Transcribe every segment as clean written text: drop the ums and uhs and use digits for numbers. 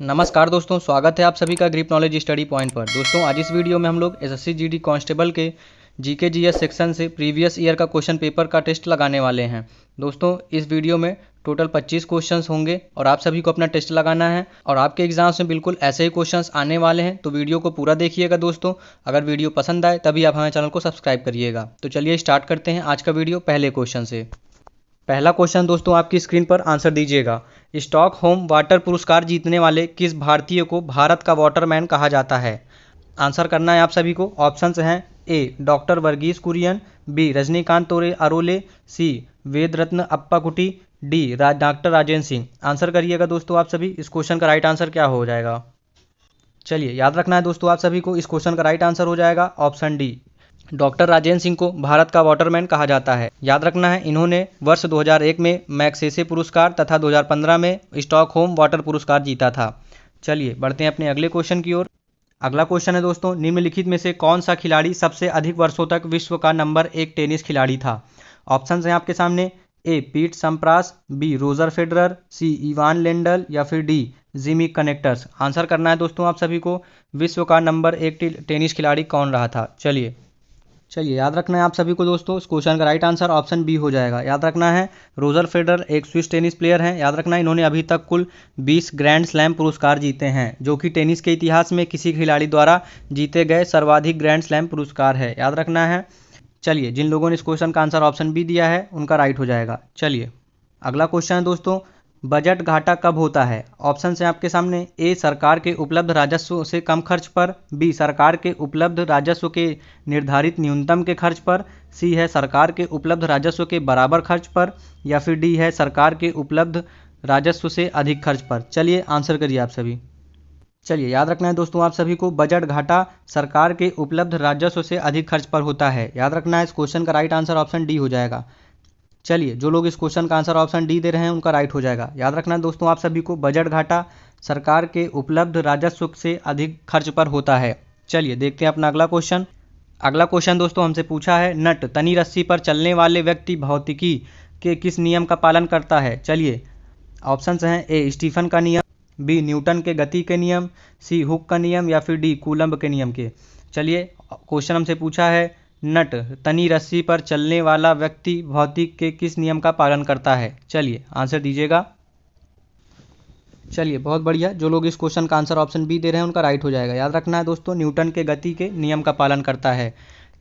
नमस्कार दोस्तों, स्वागत है आप सभी का ग्रिप नॉलेज स्टडी पॉइंट पर। दोस्तों आज इस वीडियो में हम लोग एसएससी जीडी कांस्टेबल के जीके जीएस सेक्शन से प्रीवियस ईयर का क्वेश्चन पेपर का टेस्ट लगाने वाले हैं। दोस्तों इस वीडियो में टोटल 25 क्वेश्चंस होंगे और आप सभी को अपना टेस्ट लगाना है और आपके एग्जाम्स में बिल्कुल ऐसे ही क्वेश्चंस आने वाले हैं, तो वीडियो को पूरा देखिएगा दोस्तों। अगर वीडियो पसंद आए तभी आप हमारे चैनल को सब्सक्राइब करिएगा। तो चलिए स्टार्ट करते हैं आज का वीडियो पहले क्वेश्चन से। पहला क्वेश्चन दोस्तों आपकी स्क्रीन पर आंसर दीजिएगा। स्टॉकहोम वाटर पुरस्कार जीतने वाले किस भारतीय को भारत का वाटरमैन कहा जाता है? आंसर करना है आप सभी को। ऑप्शंस हैं A doctor Verghese Kurien, B Rajinikanth Arole, C Ved Ratna Appakutty, D doctor Rajendra Singh. Answer करिएगा दोस्तों आप सभी। इस क्वेश्चन का राइट आंसर क्या हो जाएगा? चलिए याद रखना है दोस्तों आप सभी को, इस क्वेश्चन का राइट आंसर हो जाएगा option D, doctor Rajendra Singh को भारत का वाटरमैन कहा जाता है। याद रखना है इन्होंने वर्ष 2001 में मैग्सेसे पुरस्कार तथा 2015 में स्टॉकहोम वाटर पुरस्कार जीता था। चलिए बढ़ते हैं अपने अगले क्वेश्चन की ओर। अगला क्वेश्चन है दोस्तों, निम्नलिखित में से कौन सा खिलाड़ी सबसे अधिक वर्षों तक विश्व का नंबर 1 टेनिस खिलाड़ी था? ऑप्शन हैं आपके सामने, A Pete Sampras, B Roger Federer, C Ivan Lendl या फिर डी जिमी कनेक्टर्स। आंसर करना है दोस्तों आप सभी को, विश्व का नंबर 1 टेनिस खिलाड़ी कौन रहा था? चलिए याद रखना है आप सभी को दोस्तों, इस क्वेश्चन का राइट आंसर ऑप्शन बी हो जाएगा। याद रखना है रोजर फेडरर एक स्विस टेनिस प्लेयर हैं। याद रखना है इन्होंने अभी तक कुल 20 ग्रैंड स्लैम पुरस्कार जीते हैं, जो कि टेनिस के इतिहास में किसी खिलाड़ी द्वारा जीते गए सर्वाधिक ग्रैंड स्लैम पुरस्कार है। याद रखना है। चलिए जिन लोगों ने इस क्वेश्चन का आंसर ऑप्शन बी दिया है उनका राइट हो जाएगा। चलिए अगला क्वेश्चन है दोस्तों, बजट घाटा कब होता है? ऑप्शन है आपके सामने, ए सरकार के उपलब्ध राजस्व से कम खर्च पर, बी सरकार के उपलब्ध राजस्व के निर्धारित न्यूनतम के खर्च पर, सी है सरकार के उपलब्ध राजस्व के बराबर खर्च पर, या फिर डी है सरकार के उपलब्ध राजस्व से अधिक खर्च पर। चलिए आंसर करिए आप सभी। चलिए याद रखना है दोस्तों आप सभी को, बजट घाटा सरकार के उपलब्ध राजस्व से अधिक खर्च पर होता है। याद रखना है इस क्वेश्चन का राइट आंसर ऑप्शन डी हो जाएगा। चलिए जो लोग इस क्वेश्चन का आंसर ऑप्शन डी दे रहे हैं उनका राइट हो जाएगा। याद रखना है दोस्तों आप सभी को, बजट घाटा सरकार के उपलब्ध राजस्व से अधिक खर्च पर होता है। चलिए देखते हैं अपना अगला क्वेश्चन। अगला क्वेश्चन दोस्तों हमसे पूछा है, नट तनी रस्सी पर चलने वाले व्यक्ति भौतिकी के किस नियम का पालन करता है? चलिए ऑप्शंस हैं, ए स्टीफन का नियम, बी न्यूटन के गति के नियम, सी हुक का नियम या फिर डी कूलम्ब के नियम के। चलिए क्वेश्चन हमसे पूछा है, नट तनी रस्सी पर चलने वाला व्यक्ति भौतिक के किस नियम का पालन करता है? चलिए आंसर दीजिएगा। चलिए बहुत बढ़िया, जो लोग इस क्वेश्चन का आंसर ऑप्शन बी दे रहे हैं उनका राइट हो जाएगा। याद रखना है दोस्तों, न्यूटन के गति के नियम का पालन करता है।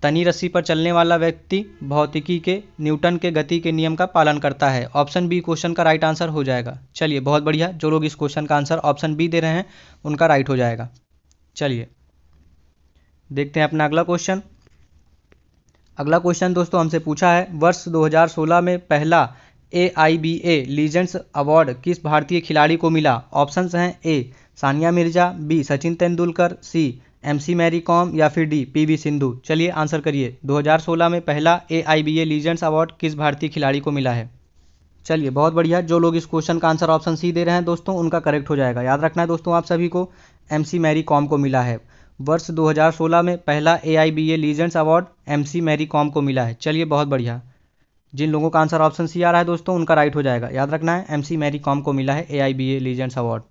तनी रस्सी पर चलने वाला व्यक्ति भौतिकी के न्यूटन के गति के नियम का पालन करता है। ऑप्शन बी क्वेश्चन का राइट आंसर हो जाएगा। चलिए बहुत बढ़िया, जो लोग इस क्वेश्चन का आंसर ऑप्शन बी दे रहे हैं उनका राइट हो जाएगा। चलिए देखते हैं अपना अगला क्वेश्चन। अगला क्वेश्चन दोस्तों हमसे पूछा है, वर्ष 2016 में पहला AIBA लीजेंड्स अवार्ड किस भारतीय खिलाड़ी को मिला? ऑप्शंस हैं, ए सानिया मिर्जा, बी सचिन तेंदुलकर, सी MC मैरी कॉम या फिर डी PV सिंधु। चलिए आंसर करिए, 2016 में पहला AIBA लीजेंड्स अवार्ड किस भारतीय खिलाड़ी को मिला है? चलिए बहुत बढ़िया, जो लोग इस क्वेश्चन का आंसर ऑप्शन सी दे रहे हैं दोस्तों उनका करेक्ट हो जाएगा। याद रखना है दोस्तों आप सभी को, MC मैरी कॉम को मिला है। वर्ष 2016 में पहला AIBA legends award MC Mary Kom को मिला है। चलिए बहुत बढ़िया, जिन लोगों का आंसर ऑप्शन सी आ रहा है दोस्तों उनका राइट हो जाएगा। याद रखना है MC मैरी कॉम को मिला है AIBA लीजेंड्स अवार्ड।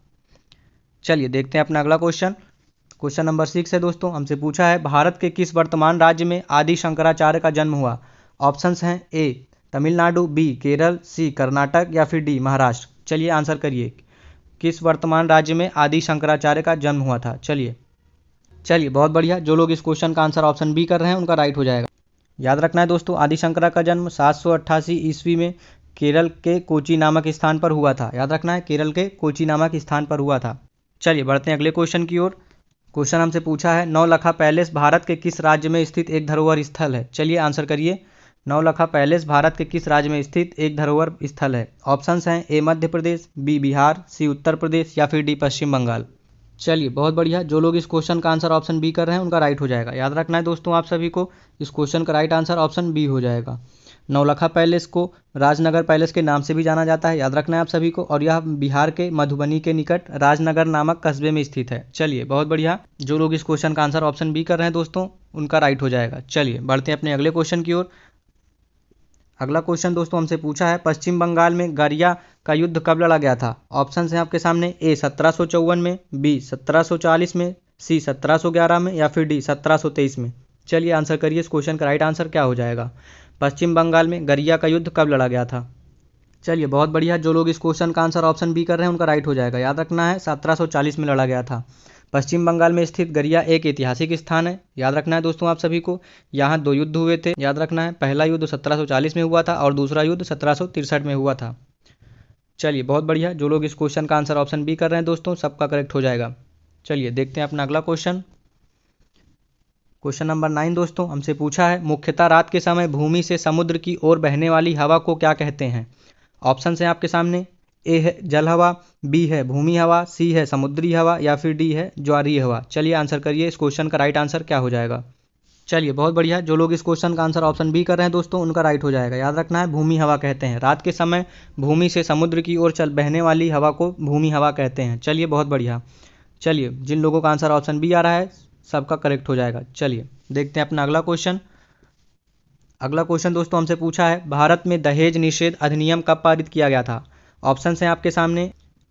चलिए देखते हैं अपना अगला क्वेश्चन। क्वेश्चन नंबर 6 है दोस्तों, हमसे पूछा है, भारत के किस वर्तमान राज्य में आदि शंकराचार्य का जन्म हुआ? ऑप्शंस हैं, ए तमिलनाडु, बी केरल, सी कर्नाटक या फिर डी महाराष्ट्र। चलिए आंसर करिए, किस वर्तमान राज्य में आदि शंकराचार्य का जन्म हुआ था? चलिए बहुत बढ़िया, जो लोग इस क्वेश्चन का आंसर ऑप्शन बी कर रहे हैं उनका राइट हो जाएगा। याद रखना है दोस्तों, आदि शंकरा का जन्म 788 ईस्वी में केरल के कोची नामक स्थान पर हुआ था। याद रखना है, केरल के कोची नामक स्थान पर हुआ था। चलिए बढ़ते हैं अगले क्वेश्चन की ओर। क्वेश्चन हमसे पूछा है, नौलखा पैलेस भारत के किस राज्य में स्थित एक धरोहर स्थल है? चलिए आंसर करिए, नौलखा पैलेस भारत के किस राज्य में स्थित एक धरोहर स्थल है? ऑप्शंस हैं, ए मध्य प्रदेश, बी बिहार, सी उत्तर प्रदेश या फिर डी पश्चिम बंगाल। चलिए बहुत बढ़िया, जो लोग इस क्वेश्चन का आंसर ऑप्शन बी कर रहे हैं उनका राइट हो जाएगा। याद रखना है दोस्तों आप सभी को, इस क्वेश्चन का राइट आंसर ऑप्शन बी हो जाएगा। नौलखा पैलेस को राजनगर पैलेस के नाम से भी जाना जाता है। याद रखना है आप सभी को, और यह बिहार के मधुबनी के निकट राजनगर नामक कस्बे में स्थित है। चलिए बहुत बढ़िया, जो लोग इस क्वेश्चन का आंसर ऑप्शन बी कर रहे हैं दोस्तों उनका राइट हो जाएगा। चलिए बढ़ते हैं अपने अगले क्वेश्चन की ओर। अगला क्वेश्चन दोस्तों हमसे पूछा है, पश्चिम बंगाल में गरिया का युद्ध कब लड़ा गया था? ऑप्शन है आपके सामने, ए 1754 में, बी 1740 में, सी 1711 में, या फिर डी 1723 में। चलिए आंसर करिए, इस क्वेश्चन का राइट आंसर क्या हो जाएगा? पश्चिम बंगाल में गरिया का युद्ध कब लड़ा गया था? चलिए बहुत बढ़िया, जो लोग इस क्वेश्चन का आंसर ऑप्शन बी कर रहे हैं उनका राइट हो जाएगा। याद रखना है 1740 में लड़ा गया था। पश्चिम बंगाल में स्थित गरिया एक ऐतिहासिक स्थान है। याद रखना है दोस्तों आप सभी को, यहाँ 2 युद्ध हुए थे। याद रखना है, पहला युद्ध 1740 में हुआ था और दूसरा युद्ध 1763 में हुआ था। चलिए बहुत बढ़िया, जो लोग इस क्वेश्चन का आंसर ऑप्शन बी कर रहे हैं दोस्तों, सबका करेक्ट हो जाएगा। चलिए देखते हैं अपना अगला क्वेश्चन। क्वेश्चन नंबर 9 दोस्तों हमसे पूछा है, मुख्यतः रात के समय भूमि से समुद्र की ओर बहने वाली हवा को क्या कहते हैं? ऑप्शन है आपके सामने, ए है जल हवा, बी है भूमि हवा, सी है समुद्री हवा, या फिर डी है ज्वारीय हवा। चलिए आंसर करिए, इस क्वेश्चन का राइट आंसर क्या हो जाएगा? चलिए बहुत बढ़िया, जो लोग इस क्वेश्चन का आंसर ऑप्शन बी कर रहे हैं दोस्तों, उनका राइट हो जाएगा। याद रखना है, भूमि हवा कहते हैं। रात के समय भूमि से समुद्र की ओर चल बहने वाली हवा को भूमि हवा कहते हैं। चलिए बहुत बढ़िया। चलिए जिन लोगों का आंसर ऑप्शन बी आ रहा है सबका करेक्ट हो जाएगा। चलिए देखते हैं अपना अगला क्वेश्चन। अगला क्वेश्चन दोस्तों हमसे पूछा है, भारत में दहेज निषेध अधिनियम कब पारित किया गया था? ऑप्शन हैं आपके सामने,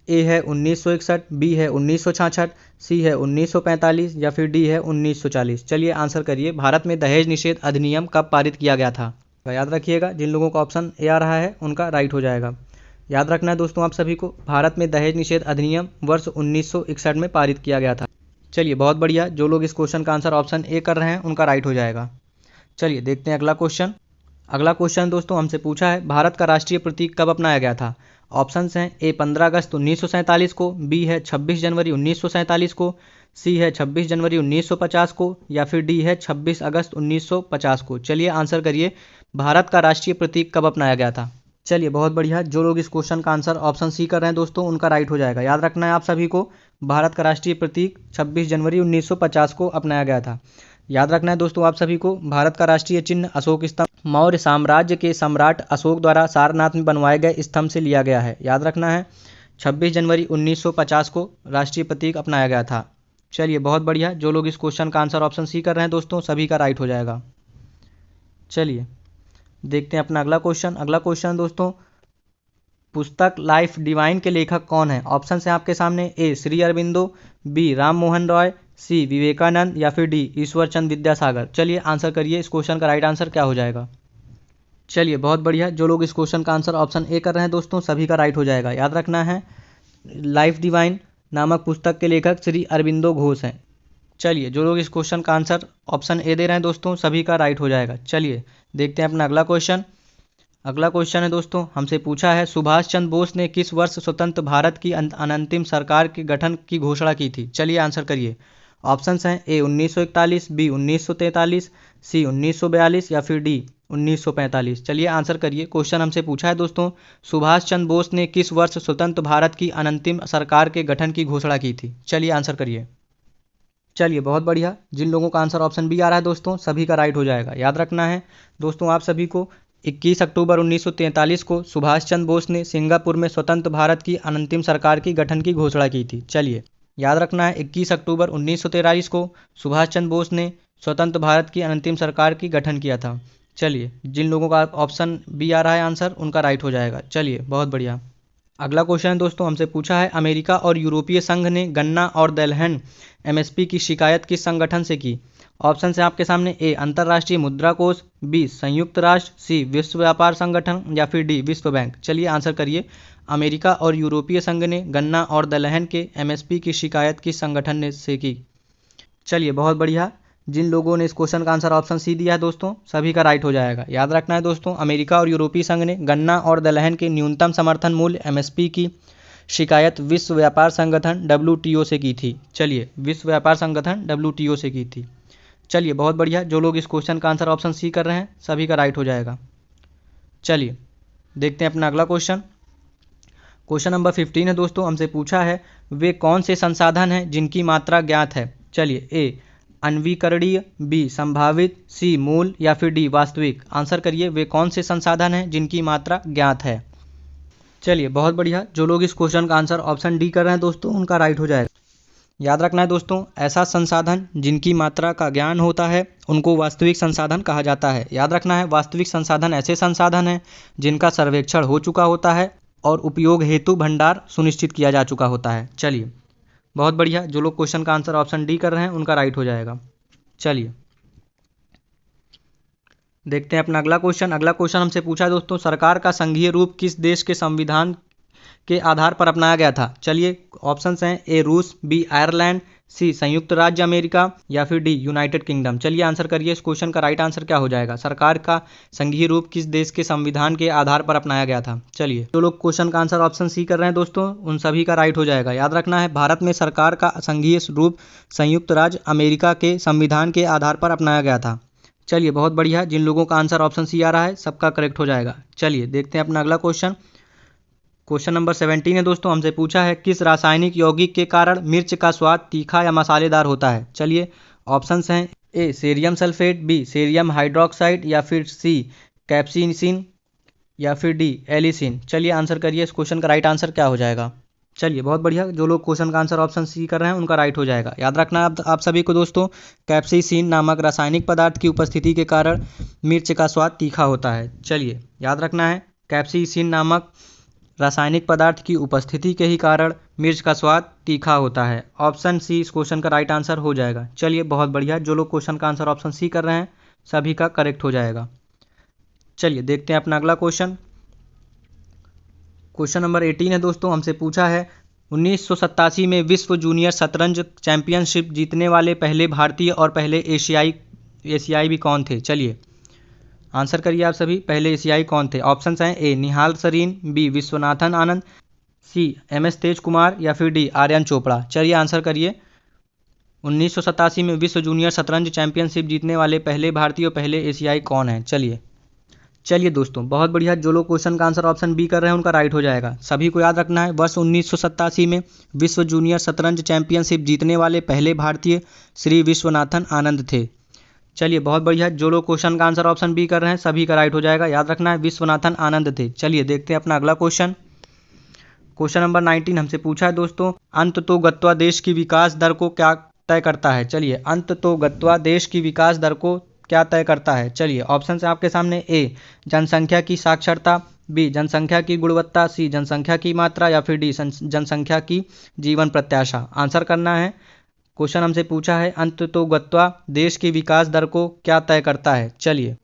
ए है 1961, बी है 1966, सी है 1945, या फिर डी है 1940। चलिए आंसर करिए, भारत में दहेज निषेध अधिनियम कब पारित किया गया था? याद रखिएगा, जिन लोगों का ऑप्शन ए आ रहा है उनका राइट हो जाएगा। याद रखना है दोस्तों आप सभी को, भारत में दहेज निषेध अधिनियम वर्ष 1961 में पारित किया गया था। चलिए बहुत बढ़िया, जो लोग इस क्वेश्चन का आंसर ऑप्शन ए कर रहे हैं उनका राइट हो जाएगा। चलिए देखते हैं अगला क्वेश्चन। अगला क्वेश्चन दोस्तों हमसे पूछा है, भारत का राष्ट्रीय प्रतीक कब अपनाया गया था? ऑप्शंस हैं, ए 15 अगस्त 1947 को, बी है 26 जनवरी 1947 को, सी है 26 जनवरी 1950 को, या फिर डी है 26 अगस्त 1950 को। चलिए आंसर करिए, भारत का राष्ट्रीय प्रतीक कब अपनाया गया था? चलिए बहुत बढ़िया, जो लोग इस क्वेश्चन का आंसर ऑप्शन सी कर रहे हैं दोस्तों, उनका राइट हो जाएगा। याद रखना है आप सभी को, भारत का राष्ट्रीय प्रतीक 26 जनवरी 1950 को अपनाया गया था। याद रखना है दोस्तों आप सभी को, भारत का राष्ट्रीय चिन्ह अशोक स्तंभ मौर्य साम्राज्य के सम्राट अशोक द्वारा सारनाथ में बनवाए गए स्तंभ से लिया गया है। याद रखना है, 26 जनवरी 1950 को राष्ट्रीय प्रतीक अपनाया गया था। चलिए बहुत बढ़िया, जो लोग इस क्वेश्चन का आंसर ऑप्शन सी कर रहे हैं दोस्तों, सभी का राइट हो जाएगा। चलिए देखते हैं अपना अगला क्वेश्चन। अगला क्वेश्चन दोस्तों, पुस्तक लाइफ डिवाइन के लेखक कौन है? ऑप्शन है आपके सामने, ए श्री अरबिंदो, बी राम मोहन रॉय, सी विवेकानंद, या फिर डी ईश्वर चंद विद्यासागर। चलिए आंसर करिए, इस क्वेश्चन का राइट आंसर क्या हो जाएगा? चलिए बहुत बढ़िया, जो लोग इस क्वेश्चन का आंसर ऑप्शन ए कर रहे हैं दोस्तों, सभी का राइट हो जाएगा। याद रखना है, लाइफ डिवाइन नामक पुस्तक के लेखक श्री अरबिंदो घोष हैं। चलिए जो लोग इस क्वेश्चन का आंसर ऑप्शन ए दे रहे हैं दोस्तों, सभी का राइट हो जाएगा। चलिए देखते हैं अपना अगला क्वेश्चन। अगला क्वेश्चन है दोस्तों, हमसे पूछा है, सुभाष चंद्र बोस ने किस वर्ष स्वतंत्र भारत की अनंतिम सरकार के गठन की घोषणा की थी? चलिए आंसर करिए। ऑप्शंस हैं, ए 1941, बी 1943, सी 1942, या फिर डी 1945। चलिए आंसर करिए, क्वेश्चन हमसे पूछा है दोस्तों, सुभाष चंद्र बोस ने किस वर्ष स्वतंत्र भारत की अनंतिम सरकार के गठन की घोषणा की थी? चलिए आंसर करिए। चलिए बहुत बढ़िया, जिन लोगों का आंसर ऑप्शन बी आ रहा है दोस्तों, सभी का राइट हो जाएगा। याद रखना है दोस्तों आप सभी को, 21 अक्टूबर 1943 को सुभाष चंद्र बोस ने सिंगापुर में स्वतंत्र भारत की अनंतिम सरकार की गठन की घोषणा की थी। चलिए याद रखना है, 21 अक्टूबर 1943 को सुभाष चंद्र बोस ने स्वतंत्र भारत की अनंतिम सरकार की गठन किया था। चलिए जिन लोगों का ऑप्शन बी आ रहा है आंसर, उनका राइट हो जाएगा। चलिए बहुत बढ़िया। अगला क्वेश्चन दोस्तों हमसे पूछा है, अमेरिका और यूरोपीय संघ ने गन्ना और दलहन एमएसपी की शिकायत किस संगठन से की? ऑप्शन है आपके सामने, ए अंतर्राष्ट्रीय मुद्रा कोष, बी संयुक्त राष्ट्र, सी विश्व व्यापार संगठन, या फिर डी विश्व बैंक। चलिए आंसर करिए, अमेरिका और यूरोपीय संघ ने गन्ना और दलहन के एमएसपी की शिकायत किस संगठन ने से की? चलिए बहुत बढ़िया, जिन लोगों ने इस क्वेश्चन का आंसर ऑप्शन सी दिया है दोस्तों, सभी का राइट हो जाएगा। याद रखना है दोस्तों, अमेरिका और यूरोपीय संघ ने गन्ना और दलहन के न्यूनतम समर्थन मूल्य एमएसपी की शिकायत विश्व व्यापार संगठन WTO से की थी। चलिए विश्व व्यापार संगठन WTO से की थी। चलिए बहुत बढ़िया, जो लोग इस क्वेश्चन का आंसर ऑप्शन सी कर रहे हैं, सभी का राइट हो जाएगा। चलिए देखते हैं अपना अगला क्वेश्चन। क्वेश्चन नंबर 15 है दोस्तों, हमसे पूछा है, वे कौन से संसाधन हैं जिनकी मात्रा ज्ञात है? चलिए, ए अन्वीकरणीय, बी संभावित, सी मूल, या फिर डी वास्तविक। आंसर करिए, वे कौन से संसाधन हैं जिनकी मात्रा ज्ञात है? चलिए बहुत बढ़िया, जो लोग इस क्वेश्चन का आंसर ऑप्शन डी कर रहे हैं दोस्तों, उनका राइट हो जाएगा। याद रखना है दोस्तों, ऐसा संसाधन जिनकी मात्रा का ज्ञान होता है उनको वास्तविक संसाधन कहा जाता है। याद रखना है, वास्तविक संसाधन ऐसे संसाधन हैं जिनका सर्वेक्षण हो चुका होता है और उपयोग हेतु भंडार सुनिश्चित किया जा चुका होता है। चलिए, बहुत बढ़िया। जो लोग क्वेश्चन का आंसर ऑप्शन डी कर रहे हैं उनका राइट हो जाएगा। चलिए देखते हैं अपना अगला क्वेश्चन। अगला क्वेश्चन हमसे पूछा है दोस्तों, सरकार का संघीय रूप किस देश के संविधान के आधार पर अपनाया गया था। चलिए ऑप्शंस हैं, ए रूस, बी आयरलैंड, सी संयुक्त राज्य अमेरिका या फिर डी यूनाइटेड किंगडम। चलिए आंसर करिए, इस क्वेश्चन का राइट आंसर क्या हो जाएगा। सरकार का संघीय रूप किस देश के संविधान के आधार पर अपनाया गया था। चलिए जो लोग क्वेश्चन का आंसर ऑप्शन सी कर रहे हैं दोस्तों, उन सभी का राइट हो जाएगा। याद रखना है, भारत में सरकार का संघीय रूप संयुक्त राज्य अमेरिका के संविधान के आधार पर अपनाया गया था। चलिए बहुत बढ़िया, जिन लोगों का आंसर ऑप्शन सी आ रहा है सबका करेक्ट हो जाएगा। चलिए देखते हैं अपना अगला क्वेश्चन। क्वेश्चन नंबर 17 है दोस्तों, हमसे पूछा है किस रासायनिक यौगिक के कारण मिर्च का स्वाद तीखा या मसालेदार होता है। चलिए ऑप्शंस हैं, A cerium sulphate, B cerium hydroxide या फिर सी कैप्सिसिन या फिर डी एलिसिन। चलिए आंसर करिए, इस क्वेश्चन का राइट आंसर क्या हो जाएगा। चलिए बहुत बढ़िया, जो लोग क्वेश्चन का आंसर ऑप्शन सी कर रहे हैं उनका राइट हो जाएगा। याद रखना है आप सभी को दोस्तों, कैप्सिसिन नामक रासायनिक पदार्थ की उपस्थिति के कारण मिर्च का स्वाद तीखा होता है। चलिए याद रखना है, कैप्सिसिन नामक रासायनिक पदार्थ की उपस्थिति के ही कारण मिर्च का स्वाद तीखा होता है। ऑप्शन सी इस क्वेश्चन का राइट आंसर हो जाएगा। चलिए बहुत बढ़िया, जो लोग क्वेश्चन का आंसर ऑप्शन सी कर रहे हैं सभी का करेक्ट हो जाएगा। चलिए देखते हैं अपना अगला क्वेश्चन। क्वेश्चन नंबर 18 है दोस्तों, हमसे पूछा है 1987 में विश्व जूनियर शतरंज चैंपियनशिप जीतने वाले पहले भारतीय और पहले एशियाई भी कौन थे। चलिए आंसर करिए आप सभी, पहले एशियाई कौन थे। ऑप्शंस हैं, ए Nihal Sarin, B Viswanathan Anand, C M S तेज कुमार या फिर डी आर्यन चोपड़ा। चलिए आंसर करिए, 1987 में विश्व जूनियर शतरंज चैंपियनशिप जीतने वाले पहले भारतीय और पहले एशियाई कौन हैं। चलिए दोस्तों बहुत बढ़िया, जो लोग क्वेश्चन का आंसर ऑप्शन बी कर रहे हैं उनका राइट हो जाएगा। सभी को याद रखना है, वर्ष 1987 में विश्व जूनियर शतरंज चैंपियनशिप जीतने वाले पहले भारतीय श्री विश्वनाथन आनंद थे। चलिए बहुत बढ़िया, जो लोग क्वेश्चन का आंसर ऑप्शन बी कर रहे हैं सभी का राइट हो जाएगा। याद रखना है, विश्वनाथन आनंद थे। चलिए देखते हैं अपना अगला क्वेश्चन। क्वेश्चन नंबर 19 हमसे पूछा है दोस्तों, अंततोगत्वा देश की विकास दर को क्या तय करता है। चलिए अंततोगत्वा देश की विकास दर को क्या तय करता है। चलिए ऑप्शन है आपके सामने, ए जनसंख्या की साक्षरता, बी जनसंख्या की गुणवत्ता, सी जनसंख्या की मात्रा या फिर डी जनसंख्या की जीवन प्रत्याशा। आंसर करना है। क्वेश्चन हमसे पूछा है, अंततोगत्वा देश की विकास दर को क्या तय करता है। चलिए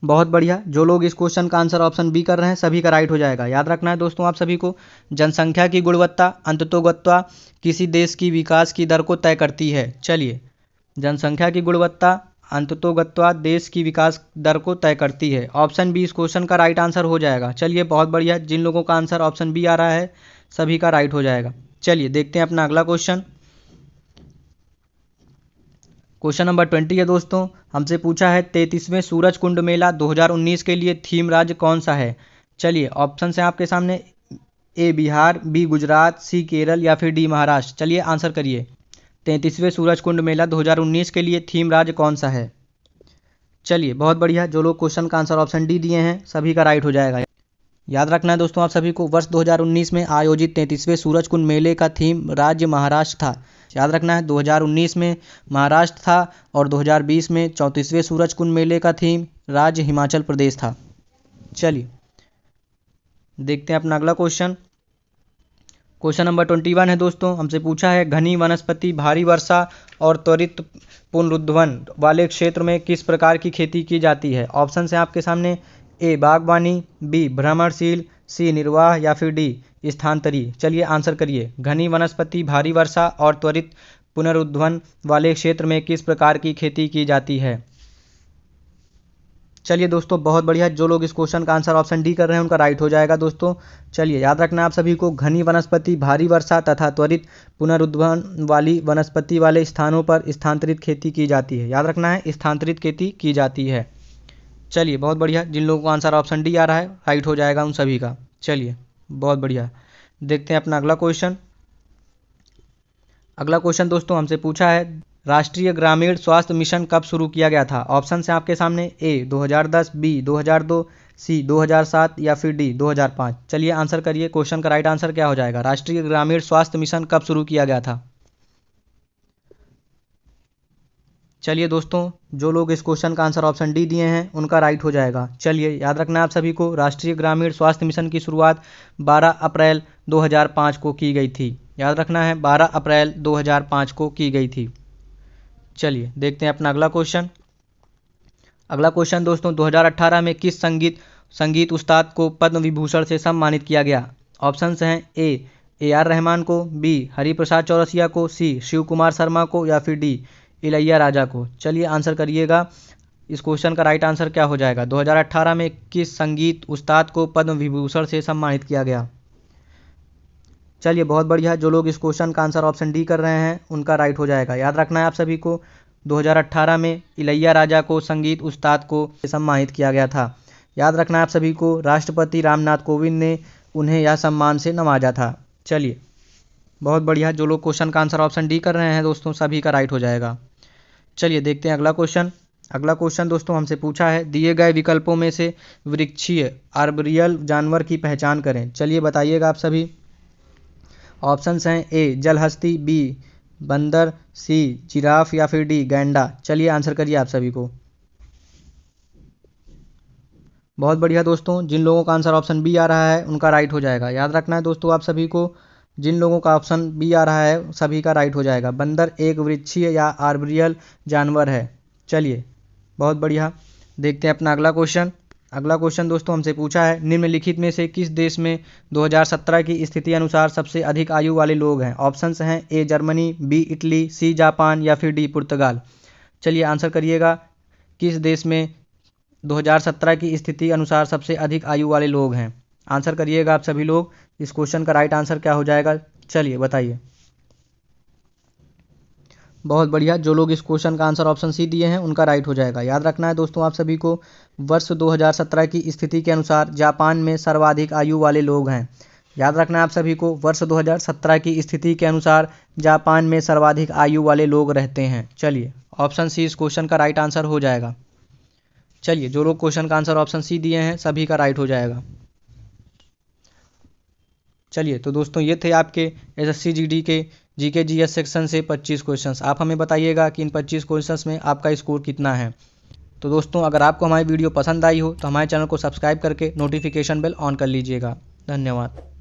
बहुत बढ़िया, जो लोग इस क्वेश्चन का आंसर ऑप्शन बी कर रहे हैं सभी का राइट हो जाएगा। याद रखना है दोस्तों आप सभी को, जनसंख्या की गुणवत्ता अंततोगत्वा किसी देश की विकास की दर को तय करती है। चलिए जनसंख्या की गुणवत्ता अंततोगत्वा देश की विकास दर को तय करती है। ऑप्शन बी इस क्वेश्चन का राइट आंसर हो जाएगा। चलिए बहुत बढ़िया, जिन लोगों का आंसर ऑप्शन बी आ रहा है सभी का राइट हो जाएगा। चलिए देखते हैं अपना अगला क्वेश्चन। क्वेश्चन नंबर 20 है दोस्तों, हमसे पूछा है 33वें सूरज कुंड मेला 2019 के लिए थीम राज्य कौन सा है। चलिए ऑप्शन है आपके सामने, ए बिहार, बी गुजरात, सी केरल या फिर डी महाराष्ट्र। चलिए आंसर करिए, 33वें सूरज कुंड मेला 2019 के लिए थीम राज्य कौन सा है। चलिए बहुत बढ़िया, जो लोग क्वेश्चन का आंसर ऑप्शन डी दिए हैं सभी का राइट हो जाएगा। याद रखना है दोस्तों आप सभी को, वर्ष 2019 में आयोजित 33वें सूरज कुंड मेले का थीम राज्य महाराष्ट्र था। याद रखना है, 2019 में महाराष्ट्र था और 2020 में 34वें सूरज कुंड मेले का थीम राज्य हिमाचल प्रदेश था। चलिए देखते हैं अपना अगला क्वेश्चन। क्वेश्चन नंबर 21 है दोस्तों, हमसे पूछा है घनी वनस्पति, भारी वर्षा और त्वरित पुनरुद्वहन वाले क्षेत्र में किस प्रकार की खेती की जाती है। ऑप्शन है आपके सामने, ए बागवानी, बी भ्रमणशील, सी निर्वाह या फिर डी स्थानांतरी। चलिए आंसर करिए, घनी वनस्पति, भारी वर्षा और त्वरित पुनरुद्वहन वाले क्षेत्र में किस प्रकार की खेती की जाती है। चलिए दोस्तों बहुत बढ़िया, जो लोग इस क्वेश्चन का आंसर ऑप्शन डी कर रहे हैं उनका राइट हो जाएगा दोस्तों। चलिए याद रखना आप सभी को, घनी वनस्पति, भारी वर्षा तथा त्वरित पुनरुद्वहन वाली वनस्पति वाले स्थानों पर स्थानांतरित खेती की जाती है। याद रखना है, स्थानांतरित खेती की जाती है। चलिए बहुत बढ़िया, जिन लोगों को आंसर ऑप्शन डी आ रहा है राइट हो जाएगा उन सभी का। चलिए बहुत बढ़िया, देखते हैं अपना अगला क्वेश्चन। अगला क्वेश्चन दोस्तों हमसे पूछा है, राष्ट्रीय ग्रामीण स्वास्थ्य मिशन कब शुरू किया गया था। ऑप्शन है आपके सामने, ए 2010, बी 2002, सी 2007 या फिर डी 2005। चलिए आंसर करिए, क्वेश्चन का राइट आंसर क्या हो जाएगा। राष्ट्रीय ग्रामीण स्वास्थ्य मिशन कब शुरू किया गया था। चलिए दोस्तों, जो लोग इस क्वेश्चन का आंसर ऑप्शन डी दिए हैं उनका राइट हो जाएगा। चलिए, याद रखना है आप सभी को, राष्ट्रीय ग्रामीण स्वास्थ्य मिशन की शुरुआत 12 अप्रैल 2005 को की गई थी। याद रखना है, 12 अप्रैल 2005 को की गई थी। चलिए देखते हैं अपना अगला क्वेश्चन। अगला क्वेश्चन दोस्तों, 2018 में किस संगीत उस्ताद को पद्म विभूषण से सम्मानित किया गया? ऑप्शंस हैं ए आर रहमान को, बी हरिप्रसाद चौरसिया को, सी शिव कुमार शर्मा को, या फिर डी इलैयाराजा को। चलिए आंसर करिएगा, इस क्वेश्चन का राइट आंसर क्या हो जाएगा? 2018 में किस संगीत उस्ताद को पद्म विभूषण से सम्मानित किया गया? चलिए बहुत बढ़िया, जो लोग इस क्वेश्चन का आंसर ऑप्शन डी कर रहे हैं उनका राइट हो जाएगा। याद रखना है आप सभी को, 2018 में इलैयाराजा को संगीत उस्ताद को सम्मानित किया गया था। याद रखना है आप सभी को, राष्ट्रपति रामनाथ कोविंद ने उन्हें यह सम्मान से नवाजा था। चलिए बहुत बढ़िया, जो लोग क्वेश्चन का आंसर ऑप्शन डी कर रहे हैं दोस्तों, सभी का राइट हो जाएगा। चलिए देखते हैं अगला क्वेश्चन। अगला क्वेश्चन दोस्तों हमसे पूछा है, दिए गए विकल्पों में से वृक्षीय आर्बोरियल जानवर की पहचान करें। चलिए बताइएगा आप सभी। ऑप्शंस हैं ए जलहस्ती, बी बंदर, सी जिराफ, या फिर डी गैंडा। चलिए आंसर करिए आप सभी को। बहुत बढ़िया दोस्तों, जिन लोगों का आंसर ऑप्शन बी आ रहा है उनका राइट हो जाएगा। याद रखना है दोस्तों आप सभी को, जिन लोगों का ऑप्शन बी आ रहा है सभी का राइट हो जाएगा। बंदर एक वृक्षीय या आर्बोरियल जानवर है। चलिए बहुत बढ़िया, देखते हैं अपना अगला क्वेश्चन। अगला क्वेश्चन दोस्तों हमसे पूछा है, निम्नलिखित में से किस देश में 2017 की स्थिति अनुसार सबसे अधिक आयु वाले लोग हैं? ऑप्शंस हैं A Germany, B Italy, C Japan, या फिर डी पुर्तगाल। चलिए आंसर करिएगा, किस देश में 2017 की स्थिति अनुसार सबसे अधिक आयु वाले लोग हैं? आंसर करिएगा आप सभी लोग, इस क्वेश्चन का राइट आंसर क्या हो जाएगा? चलिए बताइए। बहुत बढ़िया, जो लोग इस क्वेश्चन का आंसर ऑप्शन सी दिए हैं उनका राइट हो जाएगा। याद रखना है दोस्तों आप सभी को, वर्ष 2017 की स्थिति के अनुसार जापान में सर्वाधिक आयु वाले लोग हैं। याद रखना है आप सभी को, वर्ष 2017 की स्थिति के अनुसार जापान में सर्वाधिक आयु वाले लोग रहते हैं। चलिए ऑप्शन सी इस क्वेश्चन का राइट आंसर हो जाएगा। चलिए, जो लोग क्वेश्चन का आंसर ऑप्शन सी दिए हैं सभी का राइट हो जाएगा। चलिए तो दोस्तों, ये थे आपके एसएससी जीडी के जीके जीएस सेक्शन से 25 क्वेश्चंस। आप हमें बताइएगा कि इन 25 क्वेश्चंस में आपका स्कोर कितना है। तो दोस्तों, अगर आपको हमारी वीडियो पसंद आई हो तो हमारे चैनल को सब्सक्राइब करके नोटिफिकेशन बेल ऑन कर लीजिएगा। धन्यवाद।